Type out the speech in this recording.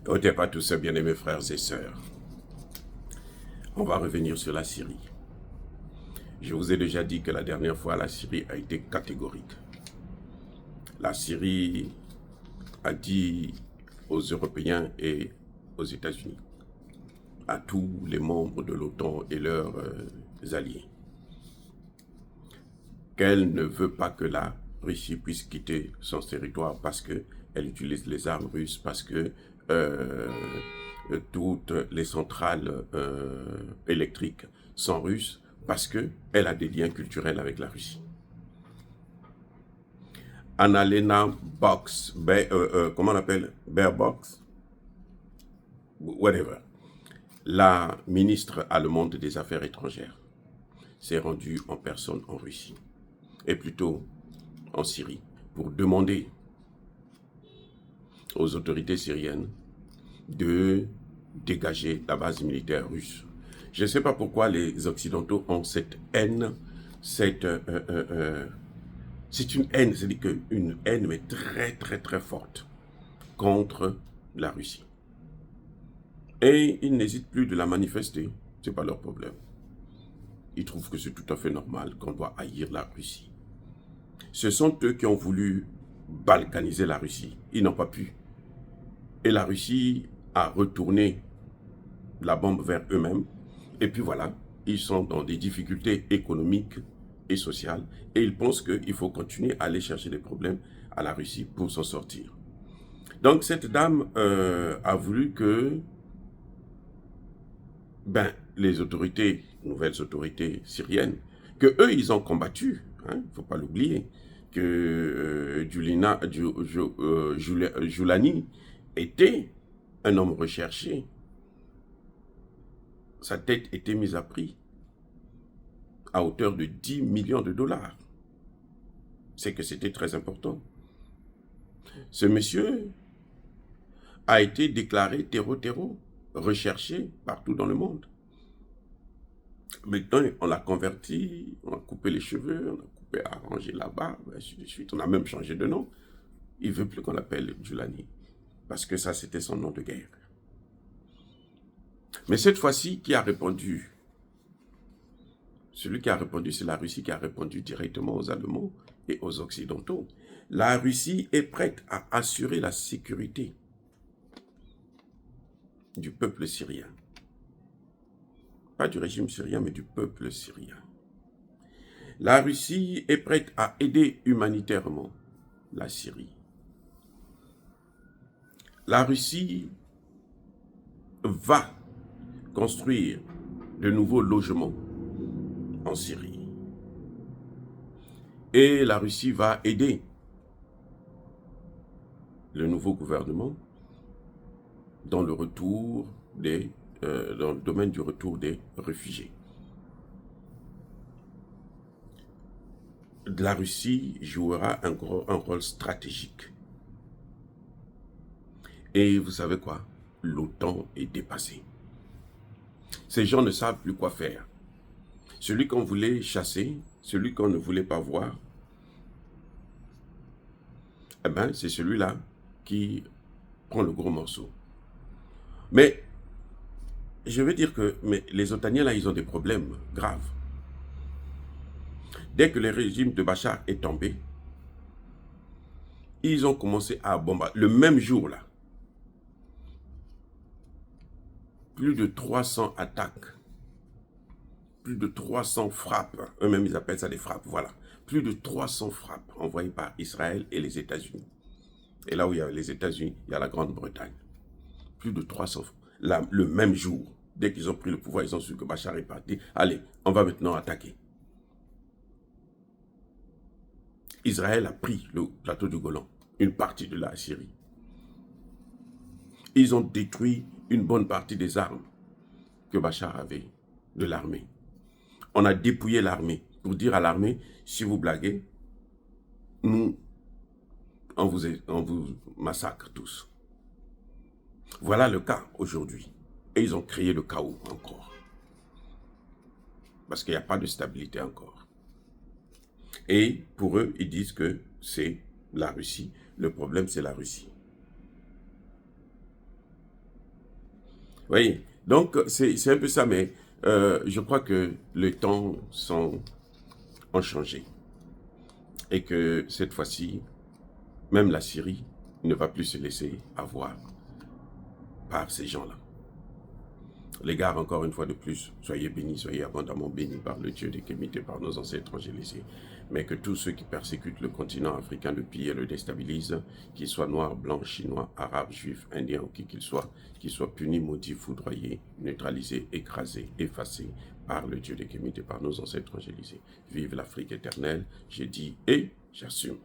Au départ, tous ces bien-aimés frères et sœurs, on va revenir sur la Syrie. Je vous ai déjà dit que la dernière fois, la Syrie a été catégorique. La Syrie a dit aux Européens et aux États-Unis, à tous les membres de l'OTAN et leurs alliés, qu'elle ne veut pas que la Russie puisse quitter son territoire parce qu'elle utilise les armes russes, parce que toutes les centrales électriques sont russes, parce qu'elle a des liens culturels avec la Russie. Annalena Box, comment on appelle, Baerbox, whatever, la ministre allemande des Affaires étrangères, s'est rendue en personne en Russie, et plutôt en Syrie, pour demander aux autorités syriennes de dégager la base militaire russe. Je ne sais pas pourquoi les Occidentaux ont cette haine, c'est une haine, c'est-à-dire une haine mais très très très forte contre la Russie. Et ils n'hésitent plus de la manifester, ce n'est pas leur problème. Ils trouvent que c'est tout à fait normal qu'on doit haïr la Russie. Ce sont eux qui ont voulu balkaniser la Russie. Ils n'ont pas pu. Et la Russie a retourné la bombe vers eux-mêmes. Et puis voilà, ils sont dans des difficultés économiques et sociales. Et ils pensent qu'il faut continuer à aller chercher des problèmes à la Russie pour s'en sortir. Donc cette dame a voulu que les autorités, nouvelles autorités syriennes, que eux ils ont combattu, il ne faut pas l'oublier, que Joulani était un homme recherché. Sa tête était mise à prix à hauteur de 10 millions de dollars. C'est que c'était très important. Ce monsieur a été déclaré terreau, recherché partout dans le monde. Maintenant, on l'a converti, on a coupé les cheveux, on a coupé, arrangé la barbe, ainsi de suite. On a même changé de nom. Il ne veut plus qu'on l'appelle Joulani, parce que ça, c'était son nom de guerre. Mais cette fois-ci, qui a répondu? Celui qui a répondu, c'est la Russie qui a répondu directement aux Allemands et aux Occidentaux. La Russie est prête à assurer la sécurité du peuple syrien. Pas du régime syrien, mais du peuple syrien. La Russie est prête à aider humanitairement la Syrie. La Russie va construire de nouveaux logements en Syrie. Et la Russie va aider le nouveau gouvernement dans le retour dans le domaine du retour des réfugiés. La Russie jouera un rôle stratégique. Et vous savez quoi? L'OTAN est dépassée. Ces gens ne savent plus quoi faire. Celui qu'on voulait chasser, celui qu'on ne voulait pas voir, c'est celui-là qui prend le gros morceau. Mais, je veux dire que les Otaniens, là, ils ont des problèmes graves. Dès que le régime de Bachar est tombé, ils ont commencé à bombarder. Le même jour, là, plus de 300 attaques, plus de 300 frappes, eux-mêmes ils appellent ça des frappes, voilà. Plus de 300 frappes envoyées par Israël et les États-Unis. Et là où il y a les États-Unis, il y a la Grande-Bretagne. Plus de 300 frappes. Là, le même jour, dès qu'ils ont pris le pouvoir, ils ont su que Bachar est parti. Allez, on va maintenant attaquer. Israël a pris le plateau du Golan, une partie de la Syrie. Ils ont détruit une bonne partie des armes que Bachar avait, de l'armée. On a dépouillé l'armée pour dire à l'armée, si vous blaguez, nous, on vous massacre tous. Voilà le cas aujourd'hui. Et ils ont créé le chaos encore. Parce qu'il n'y a pas de stabilité encore. Et pour eux, ils disent que c'est la Russie. Le problème, c'est la Russie. Oui, donc c'est un peu ça, mais je crois que les temps ont changé. Et que cette fois-ci, même la Syrie ne va plus se laisser avoir par ces gens-là. Les gars, encore une fois de plus, soyez bénis, soyez abondamment bénis par le Dieu des Kémites, par nos ancêtres angélisés. Mais que tous ceux qui persécutent le continent africain, le pillent et le déstabilisent, qu'ils soient noirs, blancs, chinois, arabes, juifs, indiens ou qui qu'ils soient punis, maudits, foudroyés, neutralisés, écrasés, effacés par le Dieu des Kémites et par nos ancêtres angélisés. Vive l'Afrique éternelle, j'ai dit et j'assume.